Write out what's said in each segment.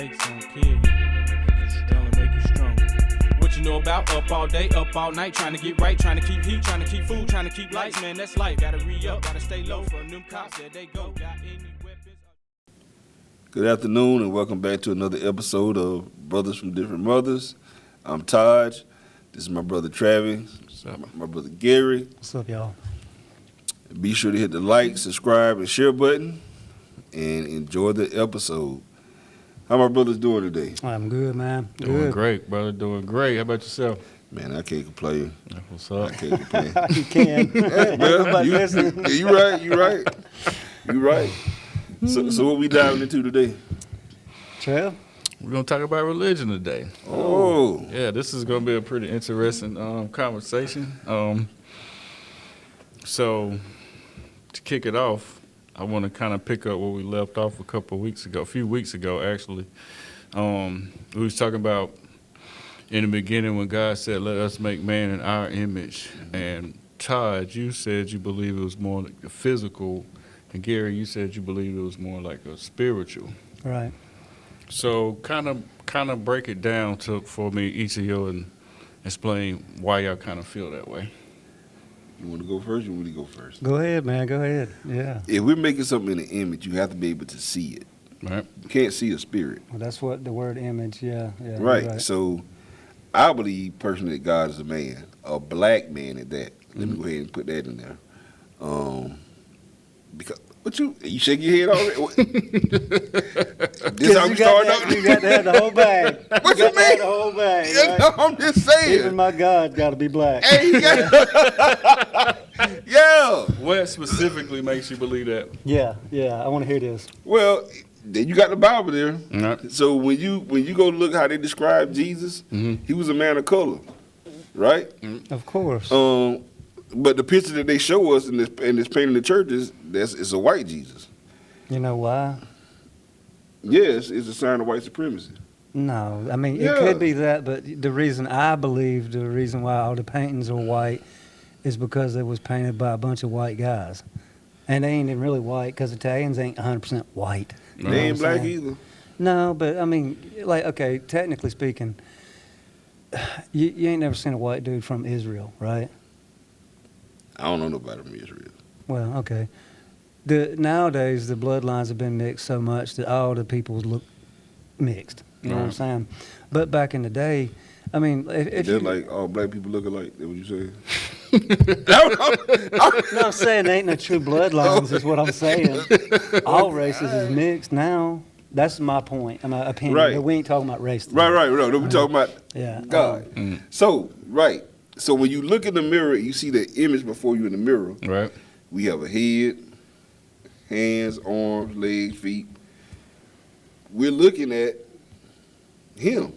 mistakes don't kill you. They only make you stronger. What you know about up all day, up all night, trying to get right, trying to keep heat, trying to keep food, trying to keep lights, man, that's life. Gotta re-up, gotta stay low for them cops, there they go. Got any weapons? Good afternoon and welcome back to another episode of Brothers from Different Mothers. I'm Taj. This is my brother Travis. What's up? My brother Gary. What's up, y'all? Be sure to hit the like, subscribe, and share button and enjoy the episode. How my brothers doing today? I'm good, man. Doing Good. great, brother. Doing great. How about yourself? Man, I can't complain. What's I up? can't complain. You can. Well, Nobody you listening. right. So what we diving into today? Trev? We're going to talk about religion today. Oh, Yeah, this is going to be a pretty interesting conversation. So, to kick it off, I want to kind of pick up where we left off a few weeks ago, actually. We was talking about in the beginning when God said, let us make man in our image. And Todd, you said you believe it was more like a physical, and Gary, you said you believe it was more like a spiritual. Right. So kind of break it down for me, each of you, and explain why y'all kind of feel that way. you want to go first? You want me to go first? Go ahead, man. Go ahead. Yeah. If we're making something in an image, you have to be able to see it. Right? You can't see a spirit. Well, that's what the word image, yeah. You're Right. So I believe personally that God is a man, a black man at that. Let me go ahead and put that in there. Because what you shake your head already? This how we starting out? You got to have the whole bag. What you you got to have mean? the whole bag, Yeah, right? no, I'm just saying. Even my God got to be black. Hey, yeah. What specifically makes you believe that? Yeah. I want to hear this. Well, then you got the Bible there. Right. So when you go look how they describe Jesus, he was a man of color, right? Of course. But the picture that they show us in this painting in the churches, it's a white Jesus. You know why? Yes, it's a sign of white supremacy. No. I mean, Yeah. it could be that, but the reason why all the paintings are white is because it was painted by a bunch of white guys. And they ain't even really white because Italians ain't 100% white. You know They what ain't I'm black saying? either. No, but I mean, like, okay, technically speaking, you ain't never seen a white dude from Israel, right? I don't know nobody from Israel. Well, okay. Nowadays, the bloodlines have been mixed so much that all the peoples look mixed. You know what I'm Right. saying? But back in the day, I mean, if They're you, like all black people look alike. That what you saying? no, I'm saying there ain't no true bloodlines, is what I'm saying. All races is mixed now. That's my point, my opinion. Right. But we ain't talking about race. Right. No, we talking about Yeah. God. So right. So when you look in the mirror, you see the image before you in the mirror. Right. We have a head, hands, arms, legs, feet. We're looking at him,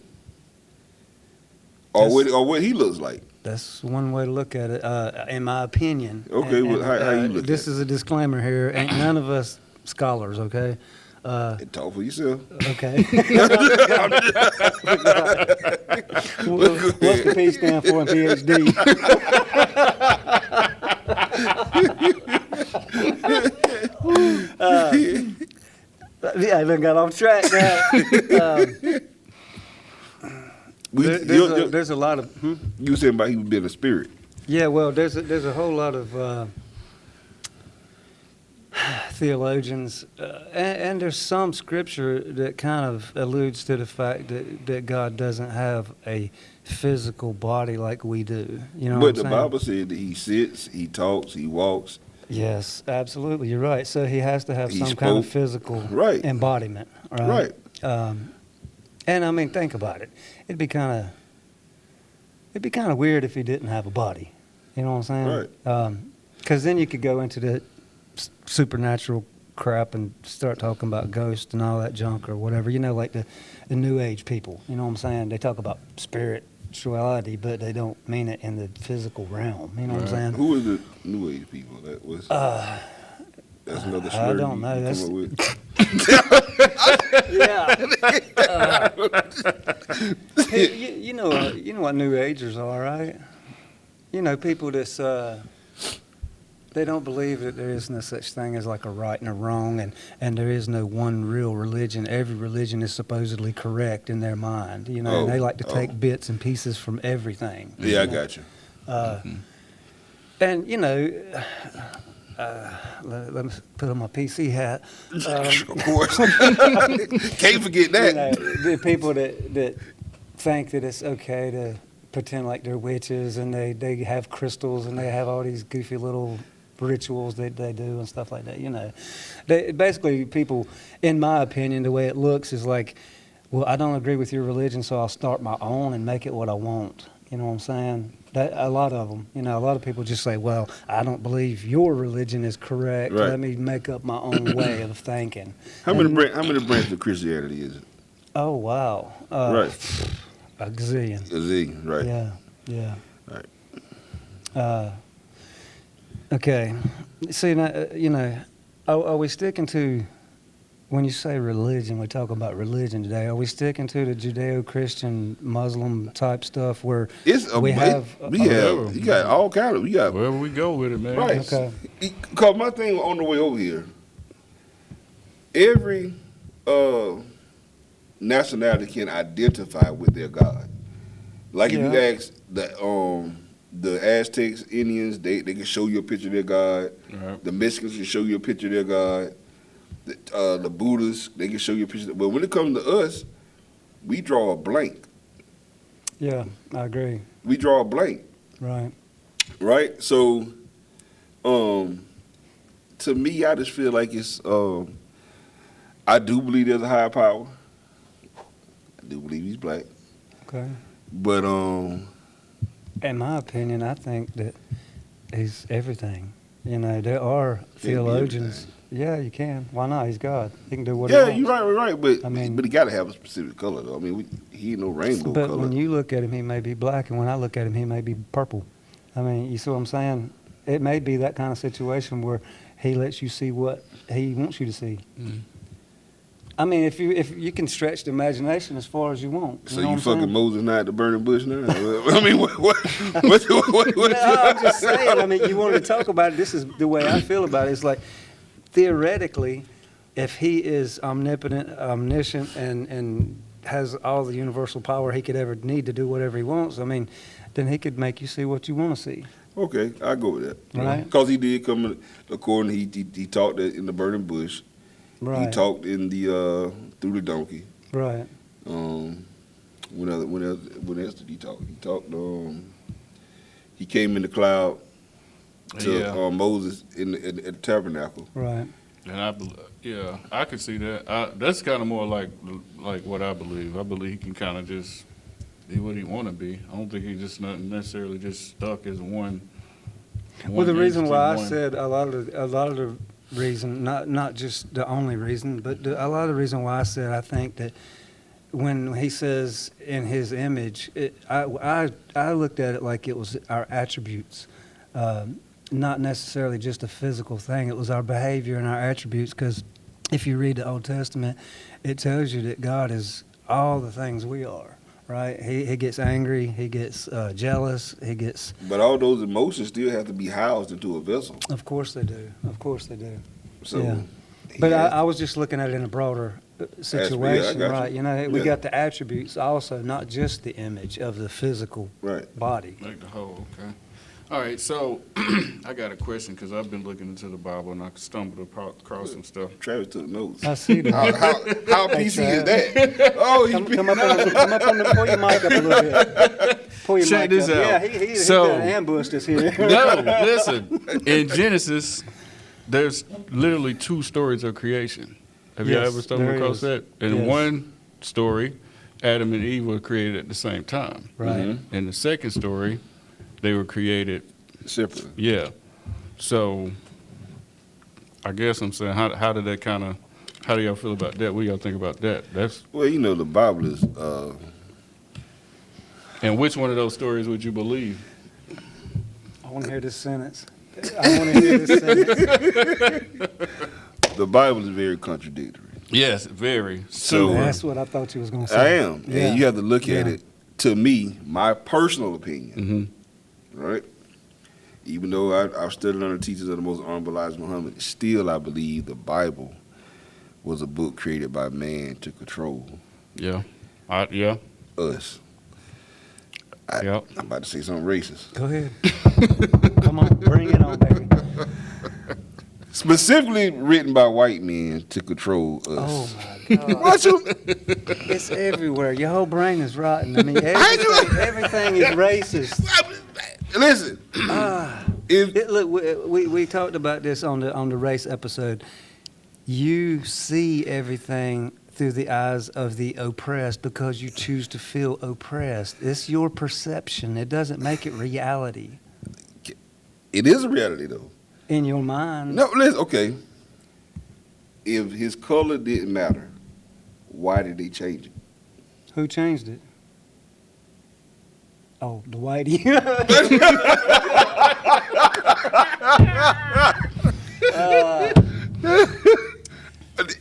or what he looks like. That's one way to look at it, in my opinion. Okay, well, how you look This at it? is a disclaimer here. Ain't none of us scholars, okay? And talk for yourself. Okay. What's the P stand for in PhD? Yeah, I done got off track now. There's a lot of. You were saying about he was being a spirit. Yeah, well, there's a whole lot of theologians, and there's some scripture that kind of alludes to the fact that God doesn't have a physical body like we do. You know But what I'm the saying? Bible said that he sits, he talks, he walks. Yes, absolutely. You're right. So he has to have He some kind of spoke. physical Right. embodiment, right? Right. And I mean, think about it. It'd be kind of weird if he didn't have a body. You know what I'm saying? Right. Because then you could go into the supernatural crap and start talking about ghosts and all that junk or whatever. You know, like the New Age people. You know what I'm saying? They talk about spirituality, but they don't mean it in the physical realm. You know what I'm saying? Who is the New Age people? That was. That's another slur. I don't know. You That's come up with. Hey, you know what New Agers are, right? You know, people that's They don't believe that there is no such thing as like a right and a wrong, and there is no one real religion. Every religion is supposedly correct in their mind, you know. And they like to take bits and pieces from everything. Yeah, I got you. And you know, let me put on my PC hat. Of course, can't forget that. You know, the people that think that it's okay to pretend like they're witches, and they have crystals, and they have all these goofy little rituals that they do and stuff like that. You know, basically people, in my opinion, the way it looks is like, well, I don't agree with your religion, so I'll start my own and make it what I want. You know what I'm saying? A lot of them, you know, a lot of people just say, well, I don't believe your religion is correct. Right. Let me make up my own way of thinking. How many branches of Christianity is it? Oh, wow. Right. A gazillion. A Z, right. Yeah. Right. Okay. See, now, you know, are we sticking to, when you say religion, we talk about religion today, are we sticking to the Judeo-Christian Muslim type stuff where we have... you got all kind of, Wherever we go with it, man. right. Okay. Because my thing on the way over here, every nationality can identify with their God. Like if you ask the Aztecs, Indians, they can show you a picture of their God. Right. The Mexicans can show you a picture of their God. The Buddhists, they can show you a picture. But when it comes to us, we draw a blank. Yeah, I agree. We draw a blank. Right. Right? So, to me, I just feel like it's, I do believe there's a higher power. I do believe he's black. Okay. But, In my opinion, I think that he's everything. You know, there are theologians. Yeah, you can. Why not? He's God. He can do what he wants. you're right. But I mean- but he got to have a specific color, though. I mean, he ain't no rainbow But color. when you look at him, he may be black, and when I look at him, he may be purple. I mean, you see what I'm saying? It may be that kind of situation where he lets you see what he wants you to see. Mm. I mean, if you can stretch the imagination as far as you want. So know you what I'm fucking saying? Moses not at the burning bush now? I mean, what No, I'm just saying. I mean, you wanted to talk about it. This is the way I feel about it. It's like, theoretically, if he is omnipotent, omniscient, and has all the universal power he could ever need to do whatever he wants, I mean, then he could make you see what you want to see. Okay, I'll go with that. Right. Because he did come, according, he talked in the burning bush. Right. He talked in the through the donkey. Right. When else did he talk? He talked. He came in the cloud to Moses in the tabernacle. Right. And I could see that. That's kind of more like what I believe. I believe he can kind of just be what he want to be. I don't think he's just not necessarily just stuck as one. Well, the reason why I one- said a lot of the reason, not just the only reason, but a lot of the reason why I said I think that when he says in his image, I looked at it like it was our attributes, not necessarily just a physical thing. It was our behavior and our attributes, because if you read the Old Testament, it tells you that God is all the things we are. Right? He gets angry. He gets jealous. He gets. But all those emotions still have to be housed into a vessel. Of course they do. Of course they do. So, Yeah. he But has- I was just looking at it in a broader situation, got you. right? You know, we Yeah. got the attributes also, not just the image of the physical right. body. Like the whole, okay. All right, so I got a question because I've been looking into the Bible and I stumbled across some stuff. Travis took notes. I see that. How PC is that? Oh, Come up on the, pull your mic up a little bit. Pull your Check mic this up. out. Yeah, he So- done ambushed us here. No, listen. In Genesis, there's literally two stories of creation. Have you Yes, ever stumbled there across is. that? In Yes. one story, Adam and Eve were created at the same time. Right. In the second story, they were created, Separate. yeah. So I guess I'm saying, how did that kind of, how do y'all feel about that? What do y'all think about that? That's Well, you know, the Bible is, and which one of those stories would you believe? I want to hear this sentence. I want to hear this sentence. the Bible is very contradictory. Yes, very. So- Super. That's what I thought you was going to say. I am. Yeah. And you have to look at Yeah. it, to me, my personal opinion, Mm-hmm. right? Even though I've studied under teachers of the most honorable Elijah Muhammad, still I believe the Bible was a book created by man to control Yeah. us. Yep. I'm about to say something racist. Go ahead. Come on, bring it on, baby. Specifically written by white men to control us. Oh my God. What you? It's everywhere. Your whole brain is rotten. I mean, everything is racist. Listen. Look, we talked about this on the race episode. You see everything through the eyes of the oppressed because you choose to feel oppressed. It's your perception. It doesn't make it reality. It is a reality, though. In your mind. No, listen, okay. If his color didn't matter, why did they change it? Who changed it? Oh, the whitey.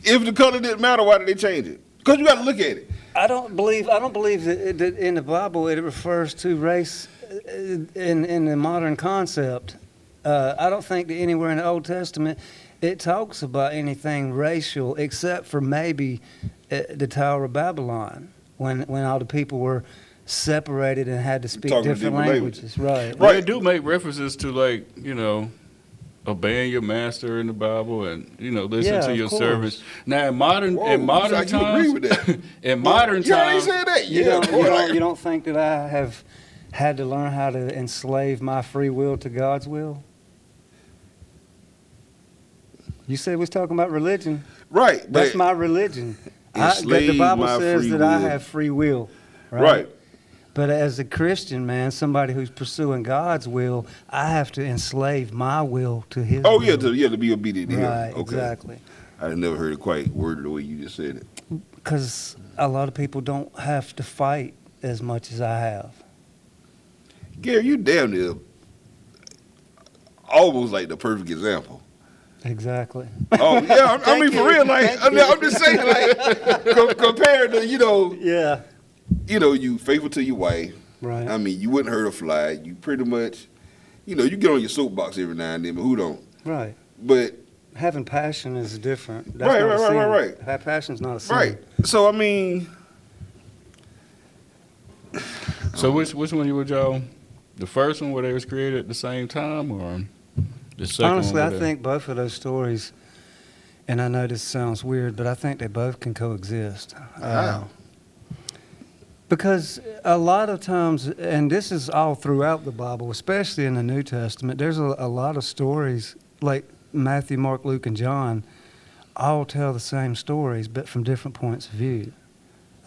If the color didn't matter, why did they change it? Because you got to look at it. I don't believe that in the Bible it refers to race in the modern concept. I don't think that anywhere in the Old Testament it talks about anything racial except for maybe the Tower of Babylon when all the people were separated and had to speak different languages. Right. Well, they do make references to, like, obeying your master in the Bible and, listen to your servants. Now, in modern times, you agree with that? in modern You already times, said that. You don't think that I have had to learn how to enslave my free will to God's will? You said we was talking about religion. Right. That's my religion. Enslave The Bible my says free that I will. have free will. Right. But as a Christian, man, somebody who's pursuing God's will, I have to enslave my will to His Oh, will. yeah, to be obedient to him. Right, Okay. exactly. I never heard it quite worded the way you just said it. Because a lot of people don't have to fight as much as I have. Gary, you damn near almost like the perfect example. Exactly. Oh, yeah, I mean, for real, like, Thank you. I'm just saying, like, compared to, Yeah. You faithful to your wife. Right. I mean, you wouldn't hurt a fly. You pretty much, you get on your soapbox every now and then, but who don't? Right. But, Having passion is different. Right, not a right, sin. right. Have passion's not a sin. right. So, I mean, so which one would y'all, the first one where they was created at the same time, or the second Honestly, one? I think both of those stories, and I know this sounds weird, but I think they both can coexist. How? Because a lot of times, and this is all throughout the Bible, especially in the New Testament, there's a lot of stories, like Matthew, Mark, Luke, and John, all tell the same stories, but from different points of view.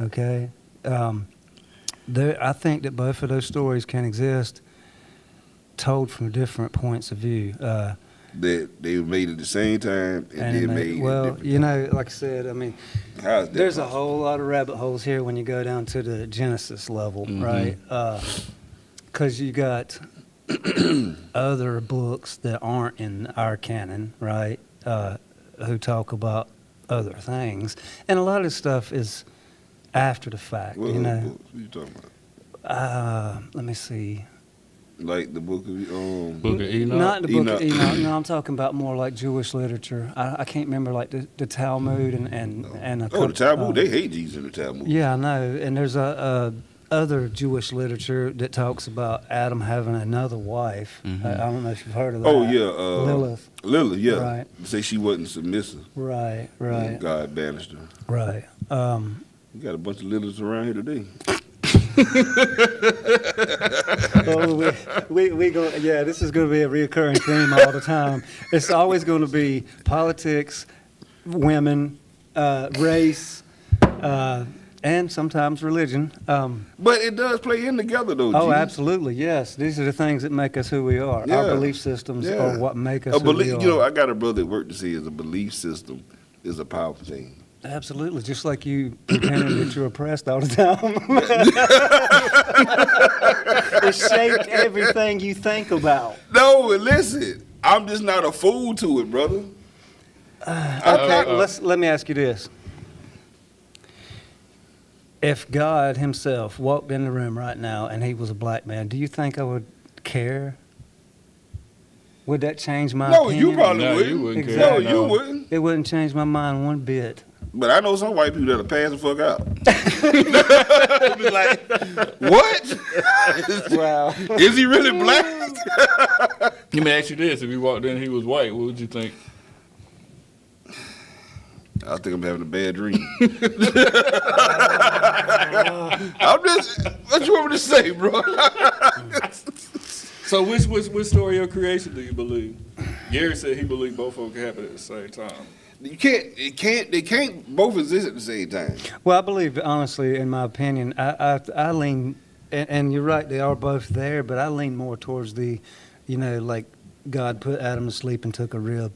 Okay? I think that both of those stories can exist told from different points of view. that they were made at the same time and then made well, different like I said, I mean, How's that there's a possible? whole lot of rabbit holes here when you go down to the Genesis level, right? Because you got other books that aren't in our canon, right? Who talk about other things, and a lot of this stuff is after the fact. What you know, books? What you talking about? let me see. Like the book of Book of Enoch? Not the book of Enoch. Enoch. No, I'm talking about more like Jewish literature. I can't remember like the Talmud and a the couple- Talmud. They hate Jesus in the Talmud. Yeah, I know. And there's a other Jewish literature that talks about Adam having another wife. I don't know if you've heard of that. Oh yeah, Lilith. Lilith, yeah. Right. Say she wasn't submissive. Right, And right, God banished her. right. We got a bunch of Liliths around here today. We go. Yeah, this is going to be a reoccurring theme all the time. It's always going to be politics, women, race, and sometimes religion. But it does play in together though. Oh, G. absolutely, yes. These are the things that make us who we are. Yeah. Our belief systems Yeah. are what make us A who we belief, are. I got a brother at work to say is a belief system is a powerful thing. Absolutely, just like you pretending that you're oppressed all the time. It shaped everything you think about. No, listen, I'm just not a fool to it, brother. Okay, let me ask you this. If God himself walked in the room right now and he was a black man, do you think I would care? Would that change my No, opinion? you probably No, wouldn't. you wouldn't care. No, Exactly. you wouldn't. It wouldn't change my mind one bit. But I know some white people that'll pass the fuck out. Be like, what? Wow. Is he really black? Let me ask you this: if you walked in and he was white, what would you think? I think I'm having a bad dream. I'm just, what you want me to say, bro? So which story of creation do you believe? Gary said he believed both of them could happen at the same time. They can't both exist at the same time. Well, I believe, honestly, in my opinion, I lean, and you're right, they are both there, but I lean more towards the, like God put Adam to sleep and took a rib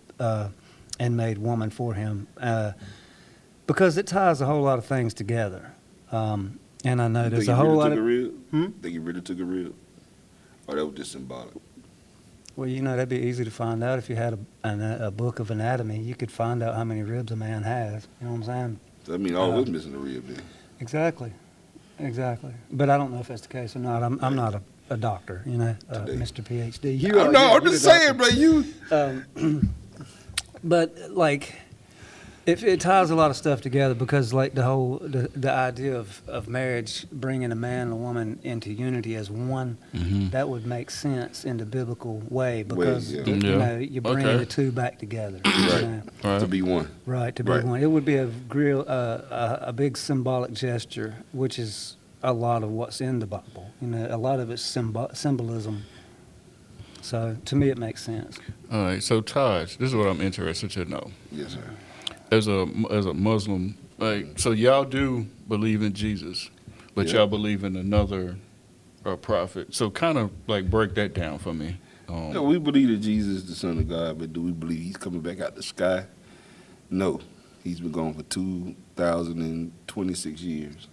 and made woman for him, because it ties a whole lot of things together. And I know there's a whole lot of. Think he really took a rib? Or that was just symbolic? Well, that'd be easy to find out if you had a book of anatomy. You could find out how many ribs a man has. You know what I'm saying? So, I mean, all was missing a rib then. Exactly. But I don't know if that's the case or not. I'm not a doctor, Mr. PhD. You are. I'm just saying, bro. You. But like, if it ties a lot of stuff together, because like the idea of marriage bringing a man and a woman into unity as one, that would make sense in the biblical way, because yeah. you're bringing the two back together. Right. Right. To be one. Right, to be one. It would be a big symbolic gesture, which is a lot of what's in the Bible. A lot of it's symbolism. So to me, it makes sense. All right. So Taj, this is what I'm interested to know. Yes, sir. As a Muslim, so y'all do believe in Jesus, but Yeah. y'all believe in another prophet. So kind of like break that down for me. No, we believe that Jesus is the Son of God, but do we believe he's coming back out the sky? No. He's been gone for 2,026 years,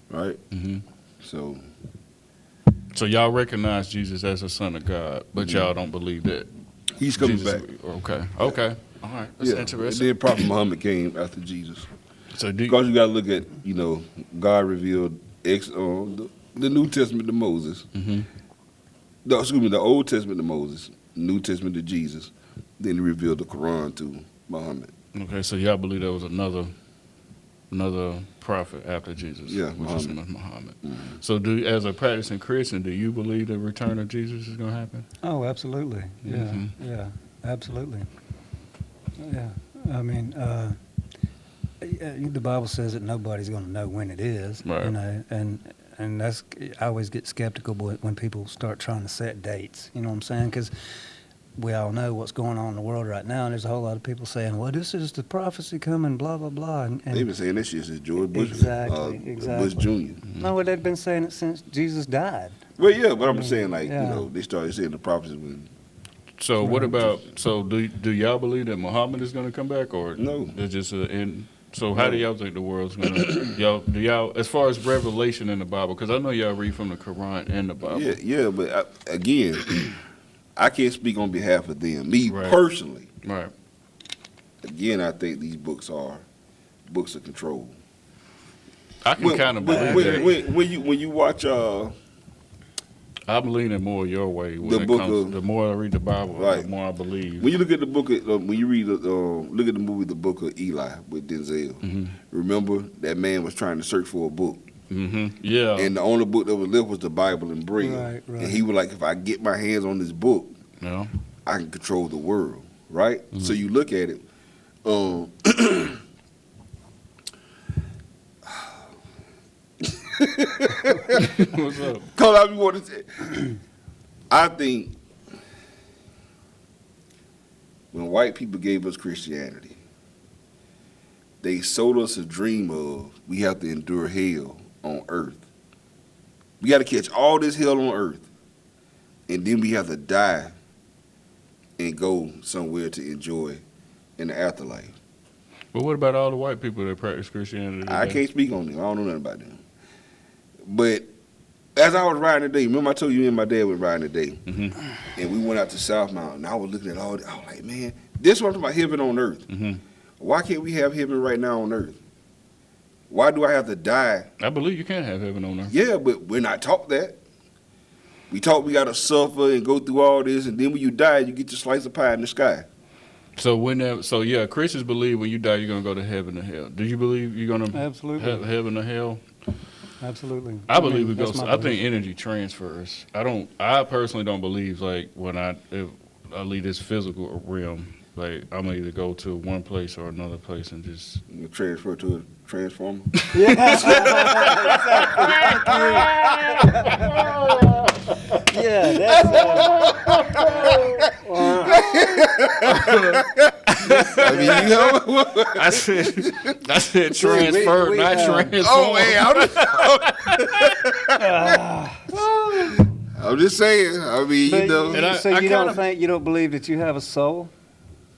right? Mm-hmm. So So y'all recognize Jesus as the Son of God, but y'all don't believe that he's coming Jesus. back. Okay. All right. That's interesting. And then Prophet Muhammad came after Jesus. So Because you got to look at, God revealed the New Testament to Moses. Mm-hmm. The Old Testament to Moses, New Testament to Jesus. Then he revealed the Quran to Muhammad. Okay, so y'all believe there was another prophet after Jesus, Yeah, which is Muhammad. Muhammad. Mhm. So, as a practicing Christian, do you believe the return of Jesus is going to happen? Oh, absolutely. Yeah, Mhm. yeah, absolutely. Yeah, I mean, the Bible says that nobody's going to know when it is. Right. And that's, I always get skeptical when people start trying to set dates. You know what I'm saying? Because we all know what's going on in the world right now, and there's a whole lot of people saying, "Well, this is the prophecy coming," blah blah blah. And They've been saying this shit since George Bush, Exactly. Bush Jr. No, they've been saying it since Jesus died. Well, yeah, but I'm saying Yeah. they started saying the prophecy when So, what about? So, do y'all believe that Muhammad is going to come back, or No. It's just So, how do y'all think the world's going to? y'all as far as revelation in the Bible? Because I know y'all read from the Quran and the Bible. Yeah, but again, I can't speak on behalf of them. Me Right. personally, Right. again, I think these books are books of control. I can kind of believe that. When you watch I'm leaning more your way when The it book comes. of- The more I read the Bible, Right. the more I believe. when you look at the book of, when you read look at the movie The Book of Eli with Denzel, Mhm. remember that man was trying to search for a book, Yeah. and the only book that was left was the Bible in Braille, Right. and he was like, if I get my hands on this book, Yeah. I can control the world, right? So you look at it. What's up? Call out me what to say. I think when white people gave us Christianity, they sold us a dream of we have to endure hell on earth. We got to catch all this hell on earth, and then we have to die and go somewhere to enjoy in the afterlife. But what about all the white people that practice Christianity today? I can't speak on them. I don't know nothing about them. But as I was riding today, remember I told you me and my dad were riding today, and we went out to South Mountain. I was looking at all. I was like, man, this one's about heaven on earth. Why can't we have heaven right now on earth? Why do I have to die? I believe you can have heaven on earth. Yeah, but we're not taught that. We talk we gotta suffer and go through all this, and then when you die, you get your slice of pie in the sky. So Christians believe when you die you're gonna go to heaven or hell. Do you believe you're gonna Absolutely. have heaven or hell? Absolutely. I believe it that's goes. my I think belief. energy transfers. I personally don't believe like if I leave this physical realm, like I'm gonna either go to one place or another place and just. You transfer to a transformer. Yeah, that's I mean, you know. I said transfer, we, not transform. Oh man, I'm just saying. I mean, you know. And I so you kinda- don't believe that you have a soul,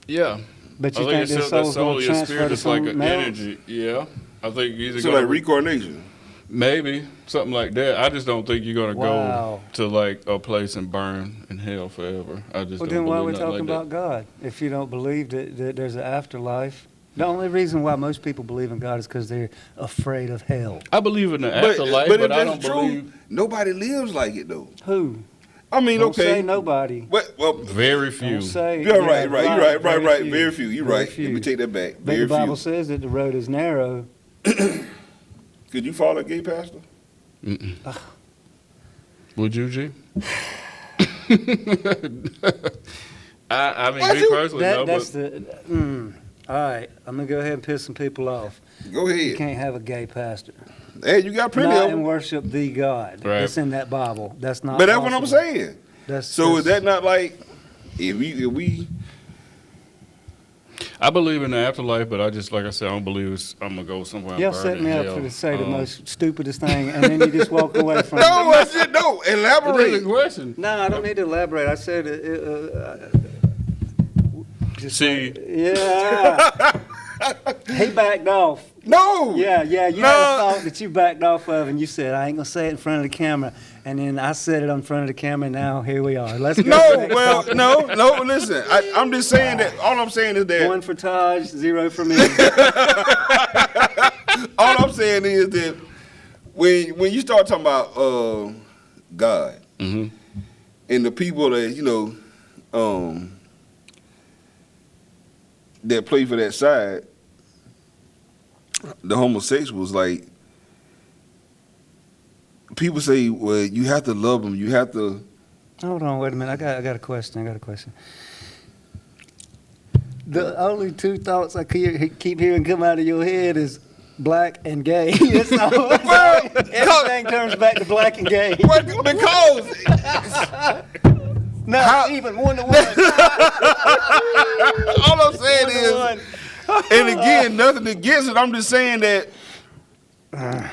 Yeah. but I you think think this the soul's soul, going to your transfer spirit to is like an something else? energy. Yeah. I think you either So go like reincarnation. maybe something like that. I just don't think you're gonna Wow. go to like a place and burn in hell forever. I just Well, don't then why are we believe nothing talking like about God? If you don't believe that there's an afterlife, the only reason why most people believe in God is because they're afraid of hell. that. I believe in the afterlife, but if I that's don't true, believe nobody lives like it though. Who? I mean, Don't okay. say nobody. Well, very few. Don't say. you're right. You're right. very Very few. You're Very right. few. Let me take that back. But Very the Bible few. says that the road is narrow. Could you follow a gay pastor? Would you, G? I mean, Why me you- personally, no, That's but the. All right, I'm gonna go ahead and piss some people off. Go You ahead. can't have a gay pastor. Hey, you got plenty Not of and them. worship the God Right. that's in that Bible. That's not. But that's what I'm possible. saying. That's So is that's- that not like if we I believe in the afterlife, but I just, like I said, I don't believe I'm going to go somewhere and Y'all burn set in me up hell. for to say the most stupidest thing, and then you just walk away from No, it. I said no. What is the Elaborate. question? No, I don't need to elaborate. I said just See, yeah. He backed off. No. Yeah, you had No. a thought that you backed off of, and you said, I ain't going to say it in front of the camera. And then I said it in front of the camera, and now here we are. Let's go. to the No, next well, topic. no. Listen, I'm just saying that. All I'm saying is that. 1 for Taj, 0 for me. All I'm saying is that when you start talking about God Mhm. and the people that that play for that side, the homosexuals, like people say, well, you have to love them. You have to. Hold on, wait a minute. I got a question. The only two thoughts I keep hearing come out of your head is black and gay. That's all. Well, Everything turns back to black and gay. What? Because No, How- even 1 to 1. all I'm saying 1 to is. 1. And again, nothing against it. I'm just saying that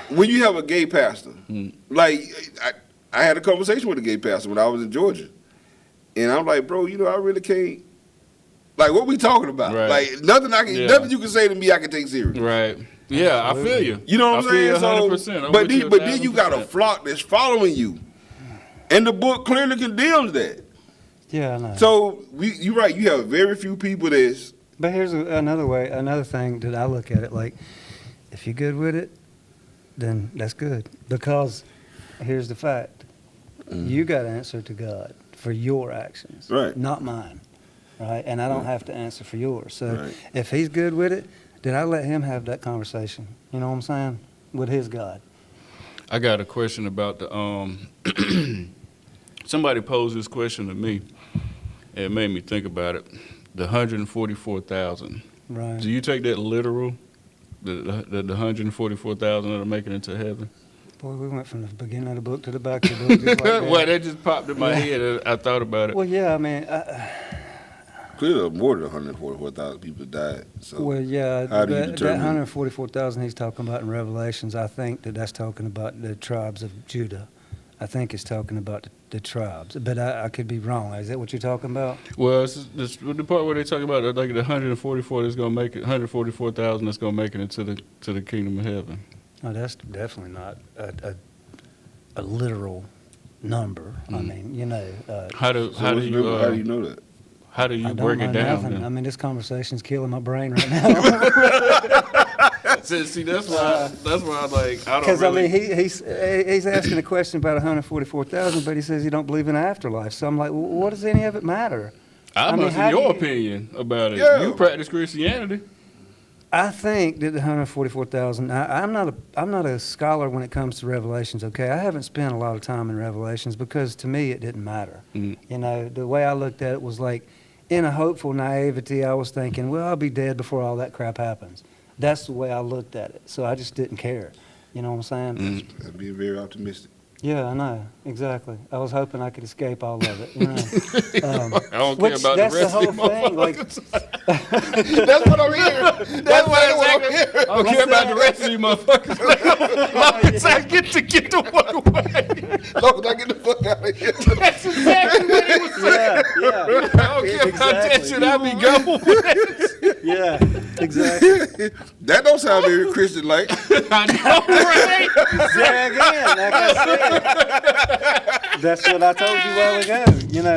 when you have a gay pastor, like I had a conversation with a gay pastor when I was in Georgia, and I'm like, bro, I really can't. Like, what we talking about? Right. Like, nothing Yeah. nothing you can say to me I can take serious. Right. Yeah, I feel you. You know what I'm I feel saying? you 100%. I'm But with you then you got a 1000%. flock that's following you, and the book clearly condemns that. Yeah, I know. So you're right. You have very few people that's. But here's another thing that I look at it like, if you're good with it, then that's good. Because here's the fact. You got to answer to God for your actions. Right. Not mine. Right? And I don't have to answer for yours. So Right. if he's good with it, then I let him have that conversation. You know what I'm saying? With his God. I got a question about the somebody posed this question to me. It made me think about it. The 144,000. Right. Do you take that literal? The 144,000 that are making it to heaven? Boy, we went from the beginning of the book to the back of the book. Just like that. Well, that just popped in my head. And I thought about it. Well, yeah, I mean, Clearly, more than 144,000 people died. So well, yeah, how do you that determine? 144,000 he's talking about in Revelations, I think that's talking about the tribes of Judah. I think it's talking about the tribes, but I could be wrong. Is that what you're talking about? Well, it's the part where they talk about like the 144 that's gonna make it, 144,000 that's gonna make it into the kingdom of heaven. No, that's definitely not a literal number. I mean, How do So what's the number? how do you know that? how do you I don't break know it down? nothing. then? I mean, this conversation's killing my brain right now. See, that's why I'm like, I don't Because really. I mean, he's asking a question about 144,000, but he says he don't believe in an afterlife. So I'm like, well, what does any of it matter? I'm I mean, asking how do your you- opinion about it. Yeah. You practice Christianity. I think that the 144,000. I'm not a scholar when it comes to Revelations. Okay, I haven't spent a lot of time in Revelations because to me it didn't matter. Mhm. You know, the way I looked at it was like, in a hopeful naivety, I was thinking, well, I'll be dead before all that crap happens. That's the way I looked at it. So I just didn't care. You know what I'm saying? That'd be very optimistic. Yeah, I know exactly. I was hoping I could escape all of it. You know, I don't care which about that's the rest the whole of you thing. Like, That's what I'm hearing. That's what I'm hearing. I don't care about the rest of you motherfuckers. Long as I get the fuck away. As long as I get the fuck out of here. That's exactly what he was saying. yeah, I don't care about that Exactly. shit. I be going. yeah, exactly. That don't sound very Christian-like. I know, right? There again, like I said, that's what I told you a while ago. You know,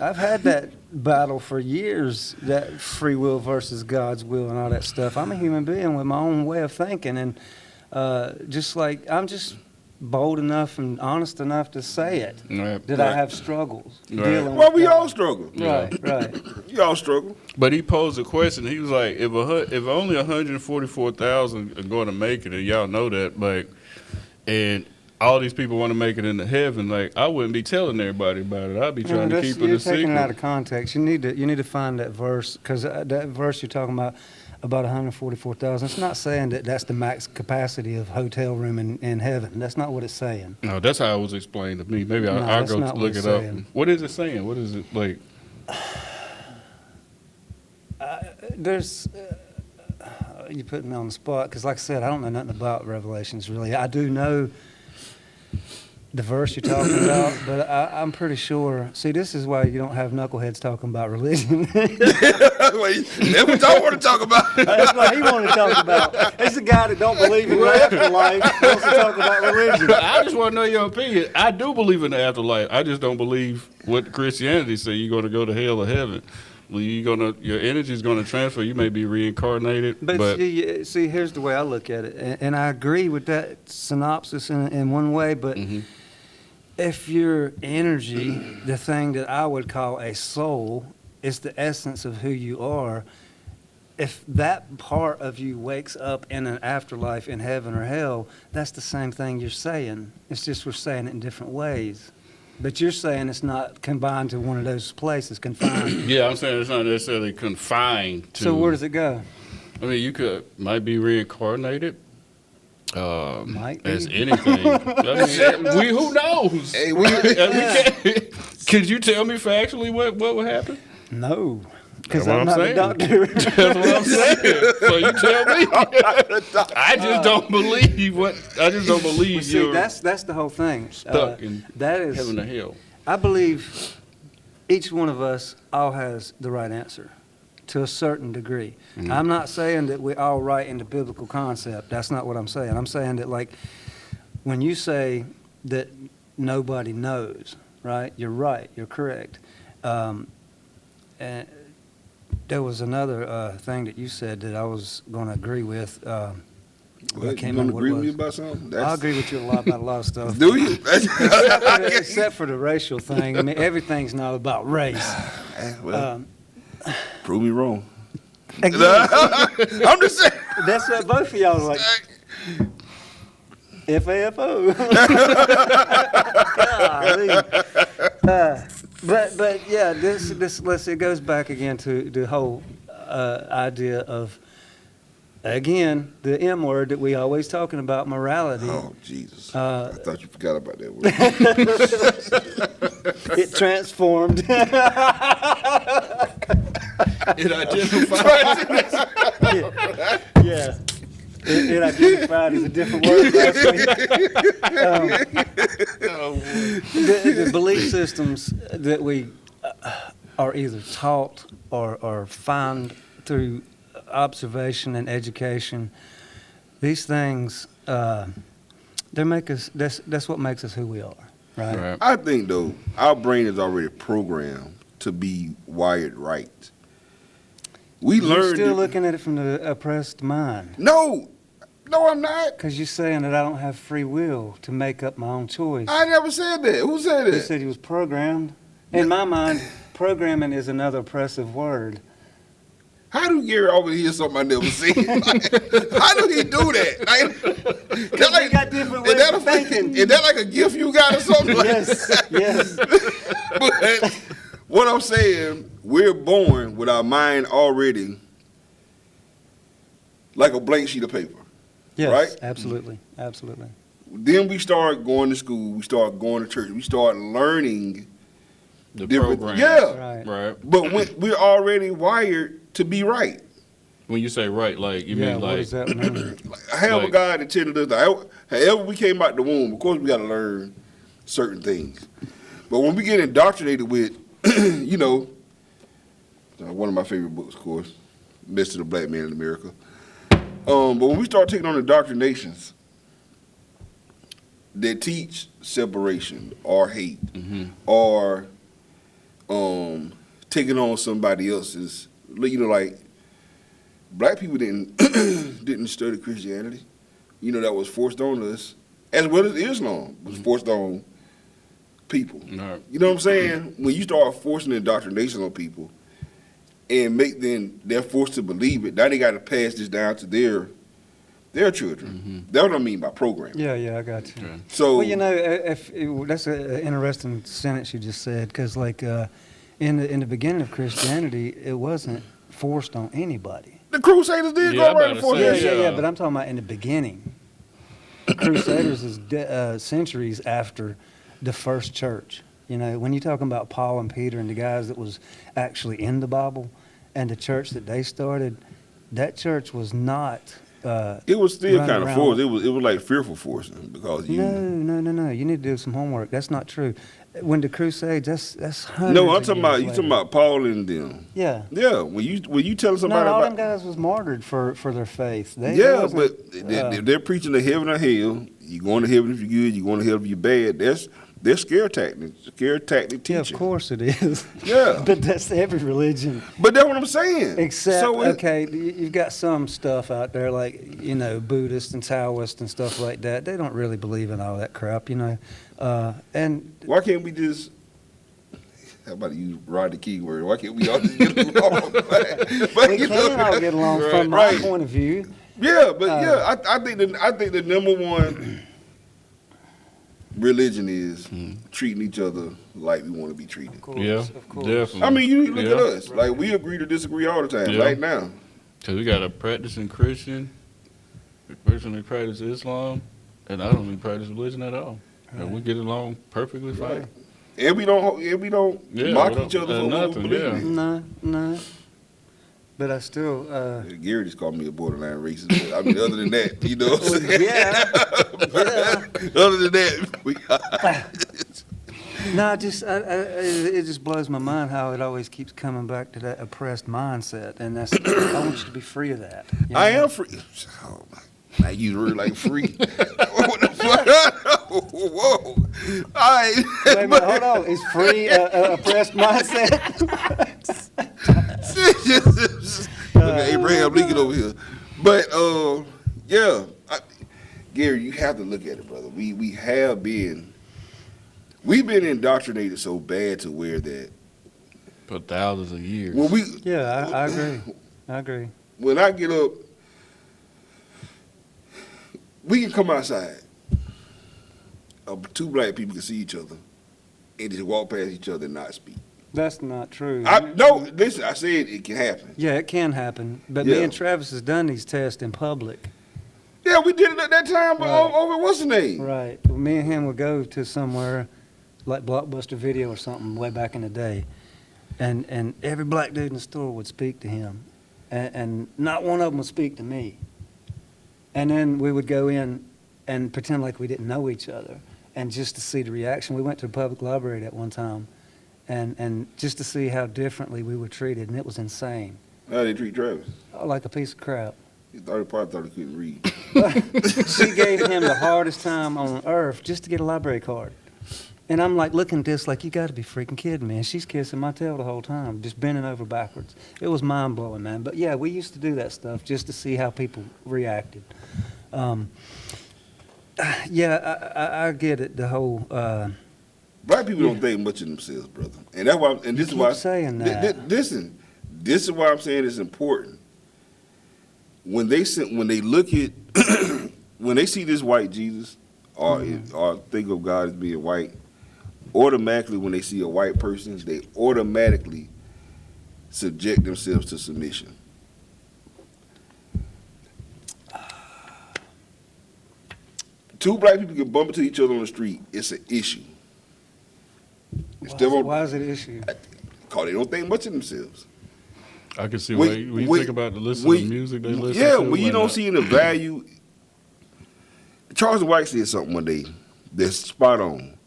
I've had that battle for years, that free will versus God's will and all that stuff. I'm a human being with my own way of thinking, and just like I'm just bold enough and honest enough to say it Right. that I have struggles Right. dealing Well, with we God. all struggle. Right. We all struggle. But he posed a question. He was like, if only 144,000 are going to make it, and y'all know that, like, and all these people want to make it into heaven, like, I wouldn't be telling everybody about it. I'd be trying to keep it You're a taking it out of secret. context. You need to find that verse, because that verse you're talking about 144,000. It's not saying that that's the max capacity of hotel room in heaven. That's not what it's saying. No, that's how it was explained to me. Maybe No, I'll that's go not what look it's it up. saying. What is it saying? What is it like? There's you put me on the spot because, like I said, I don't know nothing about Revelations really. I do know the verse you're talking about, but I'm pretty sure. See, this is why you don't have knuckleheads talking about religion. Wait, that's what y'all want to talk about. That's what he wanted to talk about. It's the guy that don't believe in the afterlife wants to talk about religion. I just want to know your opinion. I do believe in the afterlife. I just don't believe what Christianity say. You're going to go to hell or heaven. Well, your energy is going to transfer. You may be reincarnated, But see, here's the way I look at it, and I agree with that synopsis in one way, but if your energy, the thing that I would call a soul, is the essence of who you are, if that part of you wakes up in an afterlife in heaven or hell, that's the same thing you're saying. It's just we're saying it in different ways. But you're saying it's not combined to one of those places, confined. yeah, I'm saying it's not necessarily confined to. So where does it go? I mean, you might be reincarnated. Might be. As anything. I mean, who knows? Hey, Could you tell me factually what would happen? No, because That's I'm what not I'm a saying. doctor. That's what I'm saying. So you tell me. I just don't believe what. I just don't believe See, you're that's the whole thing. stuck in That is, heaven or hell. I believe each one of us all has the right answer to a certain degree. I'm not saying that we're all right in the biblical concept. That's not what I'm saying. I'm saying that, like, when you say that nobody knows, right? You're right. You're correct. And there was another thing that you said that I was going to agree with. I What, can't you remember gonna what agree it with me was. about something? I agree with you about a lot of stuff. Do you? Except for the racial thing. I mean, everything's not about race. Well, prove me wrong. Again, I'm just saying. that's what both of y'all are like. FAFO. Golly. But yeah, it goes back again to the whole idea of, again, the M word that we always talking about, morality. Oh, Jesus. Uh, I thought you forgot about that word. It transformed. It identifies. Yeah. It identified as a different word last week. The belief systems that we are either taught or find through observation and education, these things, they make us. That's what makes us who we are, right? Right. I think, though, our brain is already programmed to be wired right. We You're learned. still looking at it from the oppressed mind. No, I'm not. Because you're saying that I don't have free will to make up my own choice. I never said that. Who said You that? said he was programmed. In my mind, programming is another oppressive word. How do Gary always hear something I never said? Like, how do he do that? Like, we got different ways of thinking. Is that like a gift you got or something? Like Yes. But what I'm saying, we're born with our mind already like a blank sheet of paper. Yes, Right? absolutely. Then we start going to school, we start going to church, we start learning The different. program. Yeah, Right. Right. but we're already wired to be right. When you say right, like you Yeah, mean what like does that mean? However, Like- God intended us. However, we came out the womb. Of course, we got to learn certain things. But when we get indoctrinated with, one of my favorite books, of course, Mr. the Black Man in America. But when we start taking on indoctrinations that teach separation or hate or taking on somebody else's, like black people didn't study Christianity. That was forced on us, as well as Islam was forced on people. no. You know what I'm saying? When you start forcing indoctrination on people and make them, they're forced to believe it, now they got to pass this down to their children. That's what I mean by programming. Yeah, I got you. Okay. So, Well, that's an interesting sentence you just said, because in the beginning of Christianity, it wasn't forced on anybody. the Crusaders did Yeah, go I'm right about to before say, that. Yeah, but I'm talking about in the beginning. The Crusaders is centuries after the first church. When you're talking about Paul and Peter and the guys that was actually in the Bible and the church that they started, that church was not. It was still Run kind of around. forced. It was like fearful forcing because you. No. You need to do some homework. That's not true. When the Crusades, that's hundreds. No, I'm of talking years about you talking later. about Paul and them. Yeah. Yeah, when you telling No, somebody all them about. guys was martyred for their faith. They Yeah, wasn't, but they're preaching to heaven or hell. You going to heaven if you're good. You going to hell if you're bad. They're scare tactic teaching. yeah, of course it is. Yeah. But that's every religion. But that's what I'm saying. Except, So okay, you've got some stuff out there like, Buddhists and Taoists and stuff like that. They don't really believe in all that crap, And why can't we just? How about you ride the keyword? Why can't we all just get along? But, we can all get along from my right. point of view. Yeah, but I think the number one religion is treating each other like we want to be treated. Of course, Yeah, of course. definitely. I mean, you look at Yeah. us. Like, we agree to disagree all the time, Yeah. right now. Cause we got a practicing Christian, a person that practices Islam, and I don't even practice religion at all. And we get along perfectly fine. Right. And we don't Yeah, mock we don't- each other for what we nothing, believe yeah. in. No. But I still, Gary just called me a borderline racist. But, I mean, other than that, you know what I'm saying? yeah. Other than that, we No, it just blows my mind how it always keeps coming back to that oppressed mindset, and that's I want you to be free of that. I am free. Oh, now you really like free. What the fuck? Whoa. All right. Wait a minute, hold on. Is free oppressed mindset? Look at Abraham Lincoln over here. But Gary, you have to look at it, brother. We've been indoctrinated so bad to where that For thousands of years. when we Yeah, I agree. when I get up, we can come outside. Two black people can see each other and just walk past each other and not speak. That's not true. No, listen, I said it can happen. Yeah, it can happen. But Yeah. me and Travis has done these tests in public. Yeah, we did it at that time, but Right. over what's the name? Right. Well, me and him would go to somewhere like Blockbuster Video or something way back in the day. And every black dude in the store would speak to him. And not one of them would speak to me. And then we would go in and pretend like we didn't know each other. And just to see the reaction, we went to the public library at one time. And just to see how differently we were treated. And it was insane. How they treat Travis? Like a piece of crap. He probably thought he couldn't read. She gave him the hardest time on earth just to get a library card. And I'm like looking at this like, you got to be freaking kidding me. And she's kissing my tail the whole time, just bending over backwards. It was mind blowing, man. But yeah, we used to do that stuff just to see how people reacted. Yeah, I get it. The whole. Black people don't think much of themselves, brother, and that's why. And this is keep why saying that. Listen, this is why I'm saying it's important. When they look at when they see this white Jesus, or think of God as being white, automatically when they see a white person, they automatically subject themselves to submission. Two black people can bump into each other on the street. It's an issue. Why is it an issue? Because they don't think much of themselves. I can see when you think about the listen to music they listen to. Yeah, when you don't see the value. Charles White said something one day that's spot on.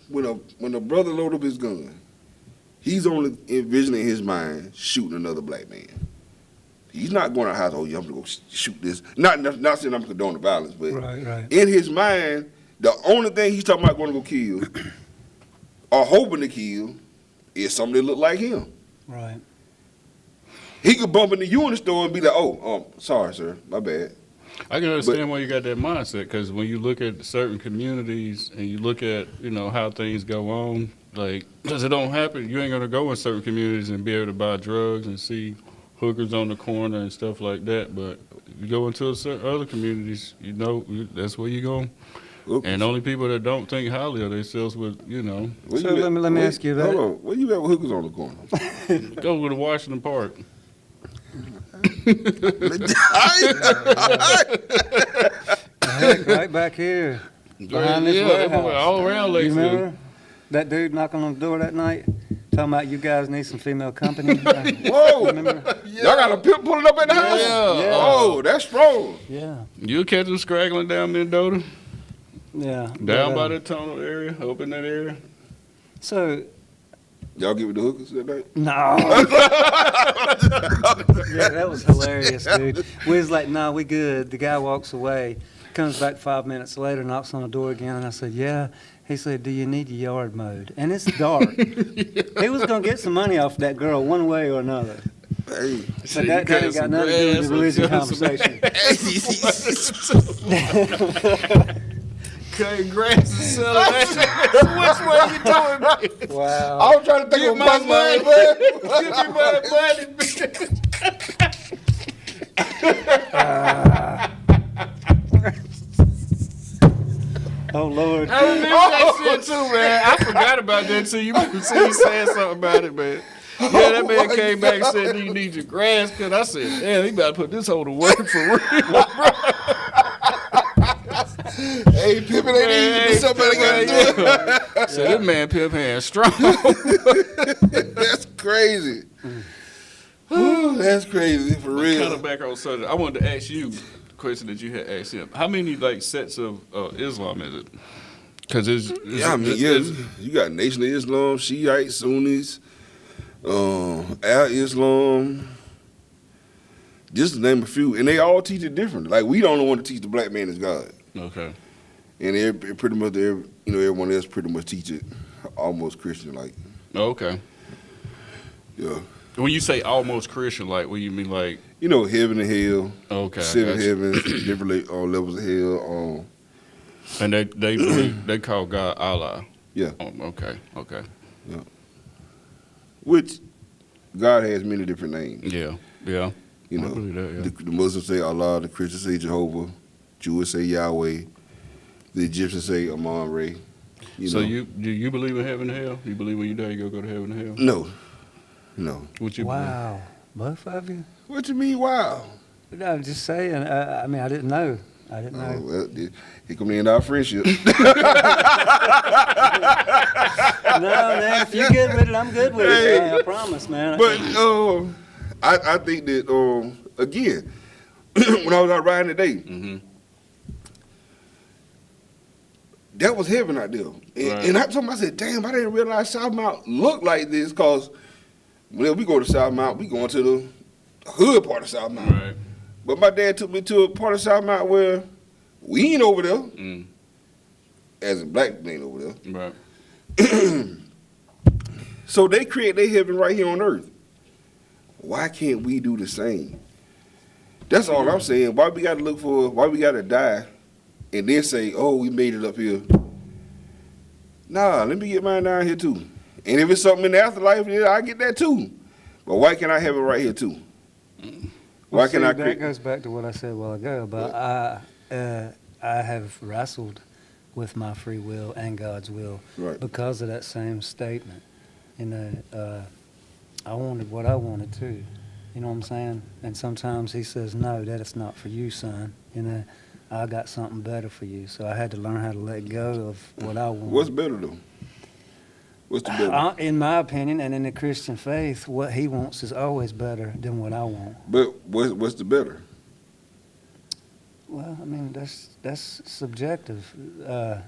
when a brother load up his gun, he's only envisioning in his mind shooting another black man. He's not going to house, oh, yeah, I'm going to go shoot this. Not saying I'm condoning violence, but Right. in his mind, the only thing he's talking about going to go kill or hoping to kill is something that look like him. Right. He could bump into you in the store and be like, oh, sorry, sir, my bad. I can understand why you got that mindset, because when you look at certain communities and you look at, how things go on, like, because it don't happen, you ain't going to go in certain communities and be able to buy drugs and see hookers on the corner and stuff like that. But if you go into certain other communities, that's where you go. Oops. And only people that don't think highly of themselves would, Where So you let me ask you that. Hold on. Where you at with hookers on the corner? go to Washington Park. Right back here. Behind this warehouse. all around You Lakeville. remember that dude knocking on the door that night? Talking about you guys need some female company. Whoa. Remember? Y'all got a pimp pulling up at the house? Yeah. Oh, that's strong. Yeah. You'll catch them scraggling down Mendota, Yeah. down by But, that tunnel area, up in that area. So, Y'all give it the hookers that night? no. Yeah, that was hilarious, dude. We was like, nah, we good. The guy walks away, comes back 5 minutes later, knocks on the door again, and I said, yeah. He said, do you need your yard mowed? And it's dark. He was going to get some money off that girl one way or another. Hey. But that ain't got nothing to do with the religion conversation. Cutting grass and selling that. Which way you doing? Wow. I was trying to think of my money, man. Give me my Oh, Lord. I remember that shit too, man. I forgot about that until you said something about it, man. Yeah, that man came back and said, do you need your grass cut? I said, damn, he about to put this hoe to work for real, bro. Hey, pimpin' ain't easy, but somebody got to do it. So this man pimp hand strong. That's crazy. Ooh, that's crazy, for real. Kind of back on Sunday. I wanted to ask you the question that you had asked him. How many sets of Islam is it? Because you got Nation of Islam, Shiite, Sunnis, Al-Islam, just to name a few, and they all teach it differently. Like, we don't want to teach the black man is God. Okay. And everyone else pretty much teach it almost Christian-like. Okay. Yeah. When you say almost Christian, like, what you mean, like? Heaven and hell. Okay. Seven heavens, different levels of hell. And they call God Allah. Yeah. Okay. Yeah. Which God has many different names. Yeah. I believe that, the Muslims say Allah, the Christians say Jehovah, Jews say Yahweh, the Egyptians say Amon-Ra. Do you believe in heaven and hell? Do you believe when you die you're going to go to heaven and hell? No. What you Wow. Both of you? What you mean, wow? I'm just saying. I didn't know. Oh, well, here come the end of our friendship. No, man. If you're good with it, I'm good with it. I promise, man. But I think that, again, when I was out riding today, that was heaven out there. And I told him, I said, damn, I didn't realize South Mount looked like this, because when we go to South Mount, we going to the hood part of South Mount. Right. But my dad took me to a part of South Mount where we ain't over there. as in black man over there. Right. So they create their heaven right here on earth. Why can't we do the same? That's all I'm saying. Why we got to die and then say, oh, we made it up here? Nah, let me get mine down here too. And if it's something in the afterlife, yeah, I get that too. But why can't I have it right here too? Why can't I That create? goes back to what I said a while ago about I have wrestled with my free will and God's will Right. because of that same statement. You know, I wanted what I wanted too. You know what I'm saying? And sometimes he says, no, that is not for you, son. You know, I got something better for you. So I had to learn how to let go of what I wanted. What's better though? What's the better? In my opinion, and in the Christian faith, what he wants is always better than what I want. But what's the better? Well, I mean, that's subjective. I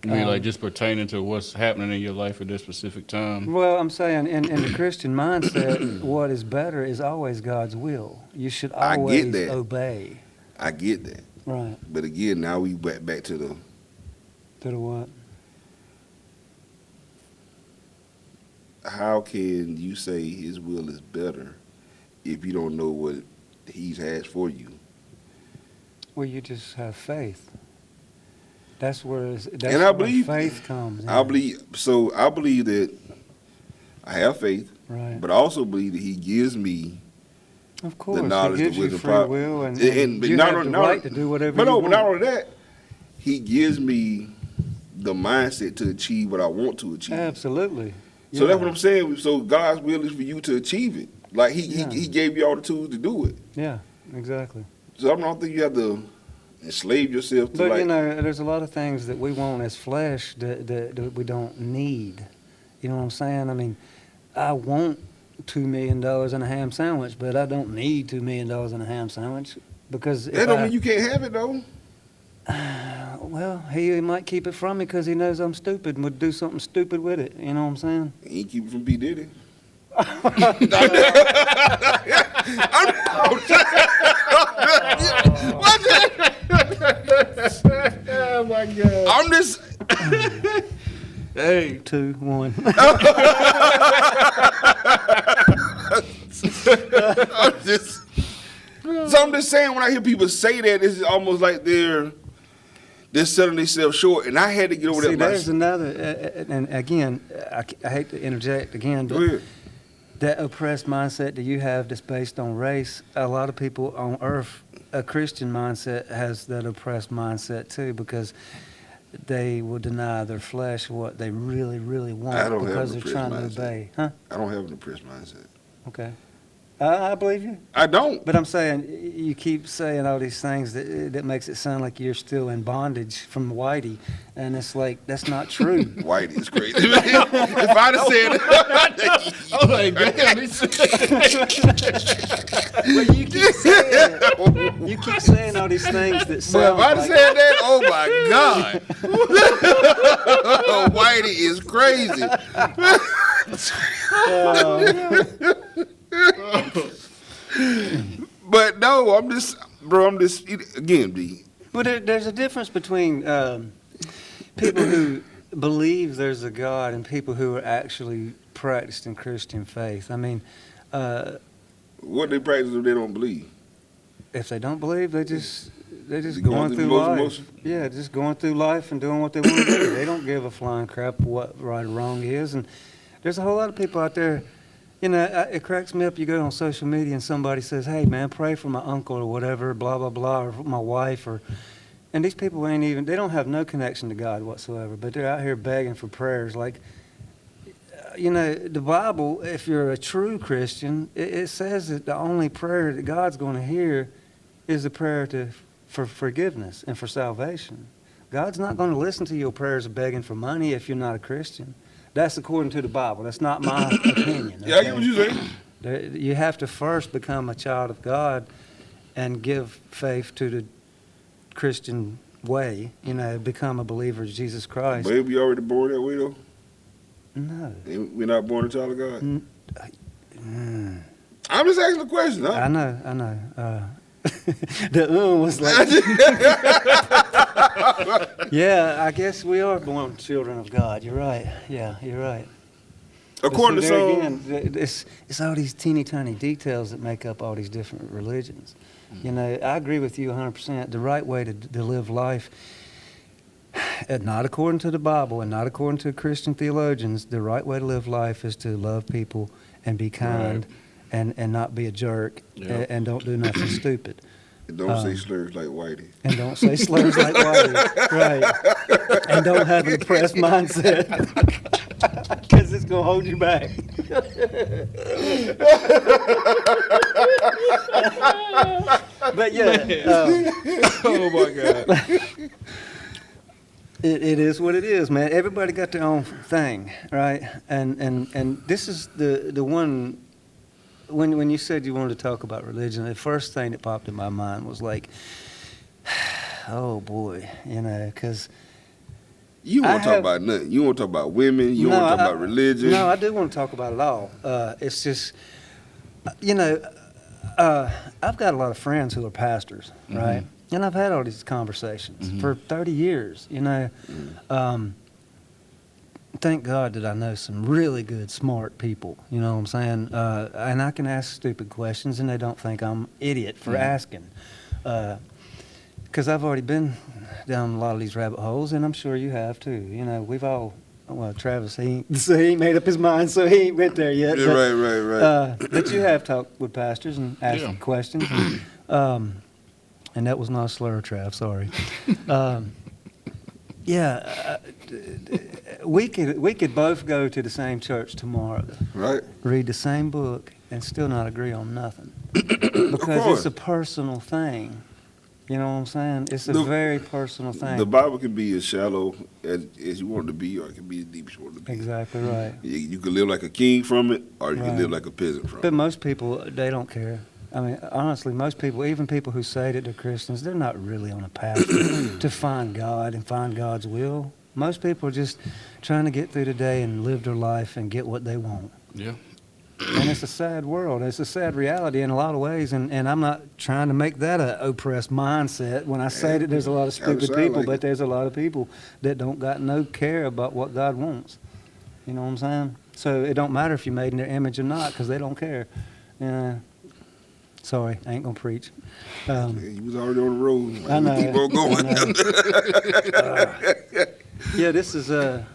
mean, like just pertaining to what's happening in your life at this specific time. Well, I'm saying in the Christian mindset, what is better is always God's will. You should I get always that. obey. I get that. Right. But again, now we back to the To the what? how can you say his will is better if you don't know what he has for you? Well, you just have faith. That's where And I believe- faith comes in. I believe that I have faith, Right. but I also believe that he gives me Of course, knowledge, he the gives you wisdom, free power. will, and but you not have only- the not right only- to do whatever But you no, want. but not only that, he gives me the mindset to achieve what I want to achieve. Absolutely. So that's Yeah. what I'm saying. So God's will is for you to achieve it. Like Yeah. he gave you all the tools to do it. Yeah, exactly. So I don't think you have to enslave yourself to But like. you know, there's a lot of things that we want as flesh that we don't need. You know what I'm saying? I mean, I want $2 million in a ham sandwich, but I don't need $2 million in a ham sandwich because that don't mean you can't have it though. Well, he might keep it from me because he knows I'm stupid and would do something stupid with it. You know what I'm saying? He ain't keep it from P Diddy. Oh my God. I'm just. Hey. 2, 1. I'm just. So I'm just saying when I hear people say that, it's almost like they're selling themselves short, and I had to get over See, that. there's another, and again, I hate to interject again, Go but ahead. that oppressed mindset that you have that's based on race, a lot of people on earth, a Christian mindset has that oppressed mindset too, because they will deny their flesh what they really, really want I don't have because an they're trying to oppressed mindset. obey. Huh? I don't have an oppressed mindset. Okay. I believe you. I don't. But I'm saying, you keep saying all these things that makes it sound like you're still in bondage from Whitey, and it's like, that's not true. Whitey is crazy. If I'd have said it. Oh my God. Well, you keep saying all these things that But if sound I'd have like, said that, oh my God. Whitey is crazy. But no, I'm just, again, D. But there's a difference between people who believe there's a God and people who are actually practiced in Christian faith. I mean, What they practice if they don't believe? if they don't believe, they're just Going going through through the life. motion? Yeah, just going through life and doing what they want to do. They don't give a flying crap what right or wrong is. And there's a whole lot of people out there. You know, it cracks me up. You go on social media and somebody says, "Hey, man, pray for my uncle or whatever, blah blah blah, or for my wife," and these people they don't have no connection to God whatsoever, but they're out here begging for prayers. Like, you know, the Bible, if you're a true Christian, it says that the only prayer that God's going to hear is a prayer for forgiveness and for salvation. God's not going to listen to your prayers of begging for money if you're not a Christian. That's according to the Bible. That's not my opinion. Yeah, I get what you're saying. You have to first become a child of God and give faith to the Christian way, you know, become a believer of Jesus Christ. But if we already born that way, though, No. we're not born a child of God. Mm. I'm just asking a question. I Huh? know. The was like, yeah, I guess we are born children of God. You're right. Yeah, you're right. According But to see, there some, again, it's all these teeny tiny details that make up all these different religions. You know, I agree with you 100%. The right way to live life, not according to the Bible and not according to Christian theologians, the right way to live life is to love people and be kind and not be a jerk and don't do nothing stupid. don't say slurs like Whitey. And don't say slurs like Whitey. Right. And don't have an oppressed mindset. Because it's going to hold you back. But yeah. Oh my God. It is what it is, man. Everybody got their own thing, right? And this is the one. When you said you wanted to talk about religion, the first thing that popped in my mind was like, oh boy, you know, because You don't want to talk about nothing. You want to talk about women. You don't want to talk about religion. No, I do want to talk about it all. It's just, you know, I've got a lot of friends who are pastors, right? And I've had all these conversations for 30 years, you know. Thank God that I know some really good, smart people, you know what I'm saying? And I can ask stupid questions, and they don't think I'm idiot for asking. Because I've already been down a lot of these rabbit holes, and I'm sure you have too. You know, we've all, well, Travis, he ain't made up his mind, so he ain't went there yet. Yeah, but, right. but you have talked with pastors and asked questions. And that was not a slur, Trav, sorry. We could both go to the same church tomorrow, Right. read the same book, and still not agree on nothing. Because it's a personal thing. You know what I'm saying? It's a very personal thing. The Bible can be as shallow as you want it to be, or it can be as deep as you want it to be. Exactly right. You can live like a king from it, or you can live like a peasant from But it. most people, they don't care. I mean, honestly, most people, even people who say that they're Christians, they're not really on a path to find God and find God's will. Most people are just trying to get through the day and live their life and get what they want. Yeah. And it's a sad world. It's a sad reality in a lot of ways. And I'm not trying to make that a oppressed mindset when I say that there's a lot of stupid people, like but it. there's a lot of people that don't got no care about what God wants. You know what I'm saying? So it don't matter if you're made in their image or not, because they don't care. Sorry, I ain't gonna preach. You was already on the road. I know. Keep on going. Yeah, this is no,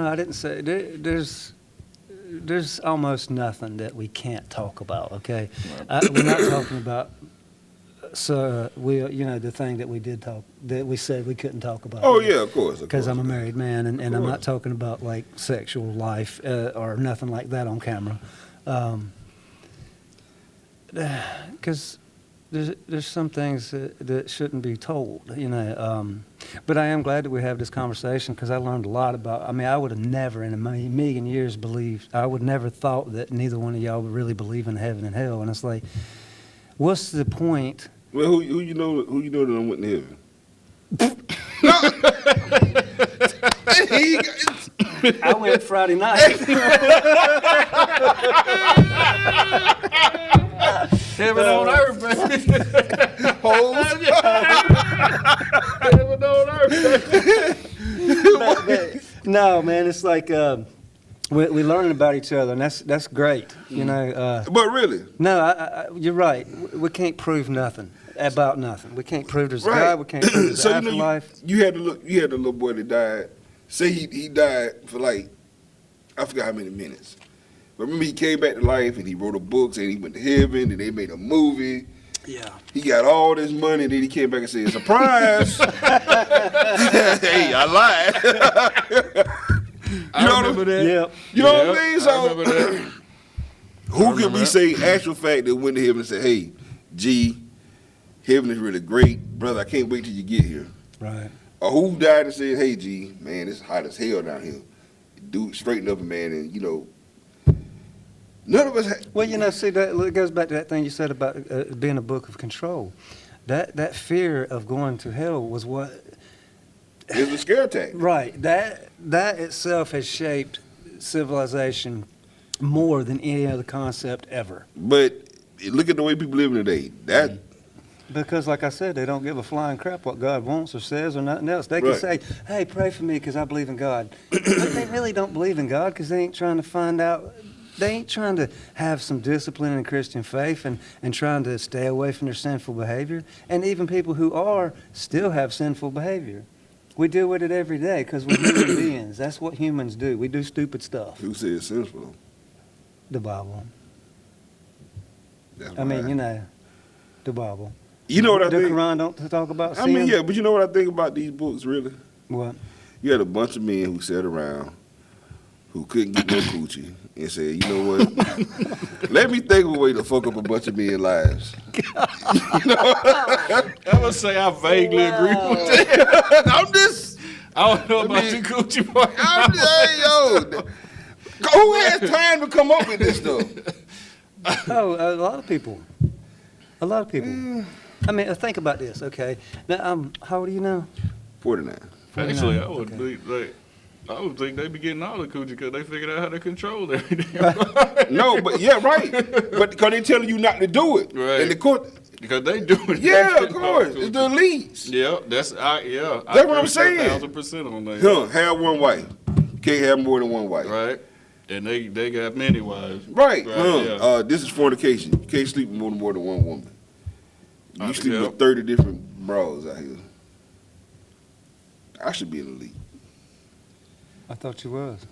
I didn't say there's almost nothing that we can't talk about. Okay, we're not talking about. So the thing that we did talk, that we said we couldn't talk about. Oh yeah, of course. Because I'm a married man, and I'm course. not talking about like sexual life or nothing like that on camera. Because there's some things that shouldn't be told, you know. But I am glad that we have this conversation, because I learned a lot about. I mean, I would have never in a million years believed. I would never thought that neither one of y'all would really believe in heaven and hell. And it's like, what's the point? Well, who you know that I went to heaven? I went Friday night. Heaven on earth, baby. Heaven on earth, baby. No, man, it's like we learning about each other, and that's great, you know. But really, No, you're right. We can't prove nothing about nothing. We can't prove there's a right? God. We can't prove there's So afterlife. you had to look. You had the little boy that died. Say he died for like, I forgot how many minutes. But remember, he came back to life and he wrote a book saying he went to heaven and they made a movie. Yeah. He got all this money and then he came back and said, "Surprise!" Hey, I lied. I remember that. Yep. You know what I mean? I So remember that. who can remember we that. say actual fact that went to heaven and said, "Hey, G, heaven is really great, brother. I can't wait till you get here." Right. Or who died and said, "Hey, G, man, it's hot as hell down here. Dude, straighten up, man." And you know, none of us. Well, you know, see, that goes back to that thing you said about being a book of control. That fear of going to hell was what. It was a scare tactic. Right. That itself has shaped civilization more than any other concept ever. But look at the way people living today. Because, like I said, they don't give a flying crap what God wants or says or nothing else. They can Right. say, hey, pray for me because I believe in God. But they really don't believe in God because they ain't trying to find out. They ain't trying to have some discipline in Christian faith and trying to stay away from their sinful behavior. And even people who are still have sinful behavior. We deal with it every day because we're human beings. That's what humans do. We do stupid stuff. Who said it's sinful? The Bible. That's I mean, right. you know, the Bible. You know what I the think? Quran don't talk about I sin? mean, yeah, but you know what I think about these books, really? What? You had a bunch of men who sat around who couldn't get no coochie and said, you know what? Let me think of a way to fuck up a bunch of men's lives. I would say I vaguely agree with that. I'm just, I don't know about mean, the coochie part. I'm just, hey, yo. Who has time to come up with this stuff? Oh, a lot of people. A lot of people. I mean, think about this, okay? Now, how old are you now? 49. Actually, I would Okay. think they be getting all the coochie because they figured out how to control everything. No, but yeah, right. But because they telling you not to do it. Right. And the court, Because they do it. yeah, of course. It's the elites. Yeah, that's That's what I'm saying. 1,000% on that. Huh, have one wife. Can't have more than one wife. Right, and they got many wives. Right. Yeah. This is fornication. You can't sleep with more than one woman. You sleep yeah. with 30 different bras out here. I should be an elite. I thought you was.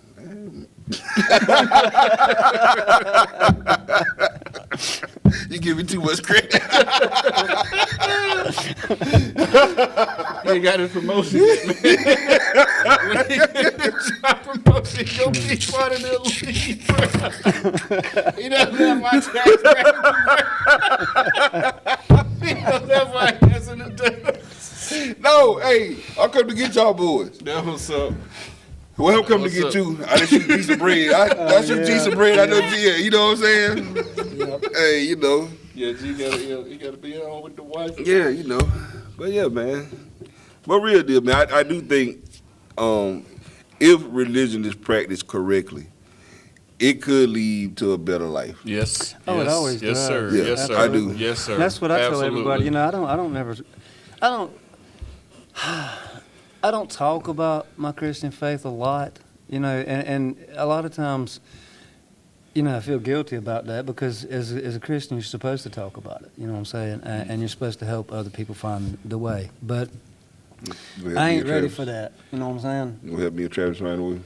You give me too much credit. He got his promotion, man. When he get the job promotion, go be part of the elite. He doesn't have my tax bracket. He doesn't have my ass in the dust. No, hey, I come to get y'all boys. That's what's up. Well, I'm coming to What's get you. I done shoot piece of bread. I shoot piece of bread. I know G. You know what I'm saying? Hey, you know. Yeah, he gotta be at home with the wife. Yeah, you know. But yeah, man. But real deal, man. I do think if religion is practiced correctly, it could lead to a better life. Yes. Oh, it yes, always yes, does. sir. Yeah, yes, sir. I do. Yes, sir. That's what I tell Absolutely. everybody. You know, I don't talk about my Christian faith a lot, you know, and a lot of times, you know, I feel guilty about that because as a Christian, you're supposed to talk about it, you know what I'm saying? And you're supposed to help other people find the way. But You gonna help I me ain't and ready Travis? for that, you know what I'm saying? You gonna help me and Travis find a way?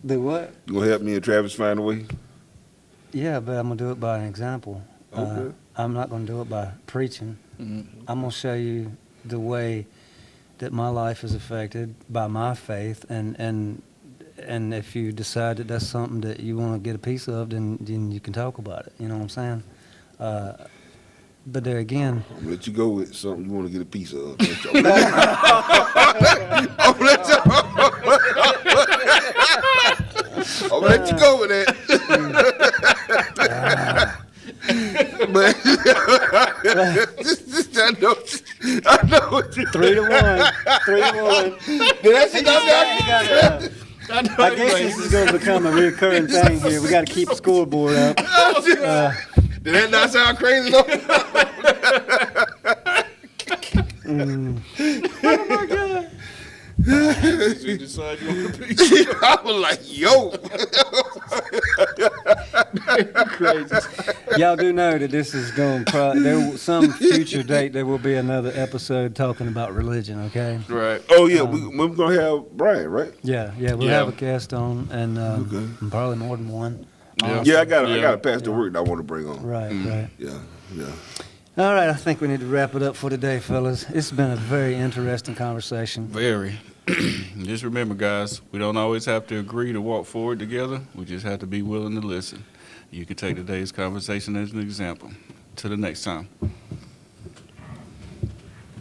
Do what? You gonna help me and Travis find a way? Yeah, but I'm going to do it by an example. Okay. I'm not going to do it by preaching. Mhm. I'm going to show you the way that my life is affected by my faith, and if you decide that that's something that you want to get a piece of, then you can talk about it. You know what I'm saying? But there again, I'm gonna let you go with something you want to get a piece of. I'm gonna let you go with that. But I know what you 3-1, 3-1. That's it. I guess this is going to become a recurring thing here. We got to keep the scoreboard up. Did that not sound crazy though? You decide you want to be I was like, yo. Y'all do know that this is going to some future date there will be another episode talking about religion, okay? right. Oh yeah, we're gonna have Brian, right? Yeah, we'll Yeah. have a guest on and probably more than one. Yeah. Yeah, I got Yeah. a pastor work that I want to bring on. Right, right. Yeah. All right, I think we need to wrap it up for today, fellas. It's been a very interesting conversation. Very. Just remember, guys, we don't always have to agree to walk forward together. We just have to be willing to listen. You can take today's conversation as an example. Till the next time.